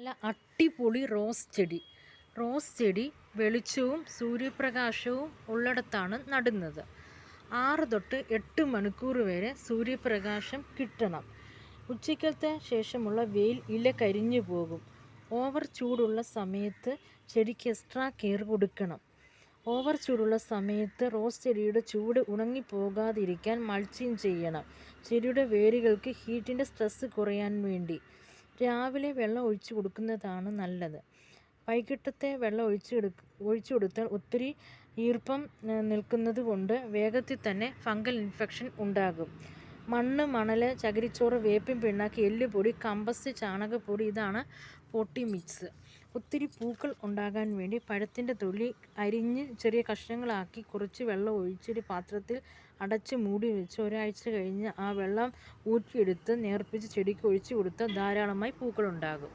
നല്ല അടിപൊളി റോസ് ചെടി വെളിച്ചവും സൂര്യപ്രകാശവും ഉള്ളിടത്താണ് നടുന്നത്. 6 തൊട്ട് 8 മണിക്കൂർ വരെ സൂര്യപ്രകാശം കിട്ടണം. ഉച്ചയ്ക്കത്തെ ശേഷമുള്ള വെയിൽ ഇല കരിഞ്ഞു പോകും. ഓവർ ചൂടുള്ള സമയത്ത് ചെടിക്ക് എക്സ്ട്രാ കെയർ കൊടുക്കണം. ഓവർ ചൂടുള്ള സമയത്ത് റോസ് ചെടിയുടെ ചൂട് ഉണങ്ങിപ്പോകാതിരിക്കാൻ മൾച്ചിങ് ചെയ്യണം. ചെടിയുടെ വേരുകൾക്ക് ഹീറ്റിൻ്റെ സ്ട്രെസ് കുറയാൻ വേണ്ടി രാവിലെ വെള്ളം ഒഴിച്ചു കൊടുക്കുന്നതാണ് നല്ലത്. വൈകിട്ടത്തെ വെള്ളം ഒഴിച്ചു കൊടുത്താൽ ഒത്തിരി ഈർപ്പം നിൽക്കുന്നത് കൊണ്ട് വേഗത്തിൽ തന്നെ ഫംഗൽ ഇൻഫെക്ഷൻ ഉണ്ടാകും. മണ്ണ്, മണൽ, ചകിരിച്ചോറ്, വേപ്പിൻ പിണ്ണാക്ക്, എല്ലുപൊടി, കമ്പസ്റ്റ്, ചാണകപ്പൊടി ഇതാണ് പോട്ടി മിക്സ്. ഒത്തിരി പൂക്കൾ ഉണ്ടാകാൻ വേണ്ടി പഴത്തിൻ്റെ തൊലി അരിഞ്ഞ് ചെറിയ കഷ്ണങ്ങളാക്കി കുറച്ച് വെള്ളം ഒഴിച്ചൊരു പാത്രത്തിൽ അടച്ച് മൂടി വെച്ച് ഒരാഴ്ച കഴിഞ്ഞ് ആ വെള്ളം ഊറ്റിയെടുത്ത് നേർപ്പിച്ച് ചെടിക്ക് ഒഴിച്ചു കൊടുത്താൽ ധാരാളമായി പൂക്കളുണ്ടാകും.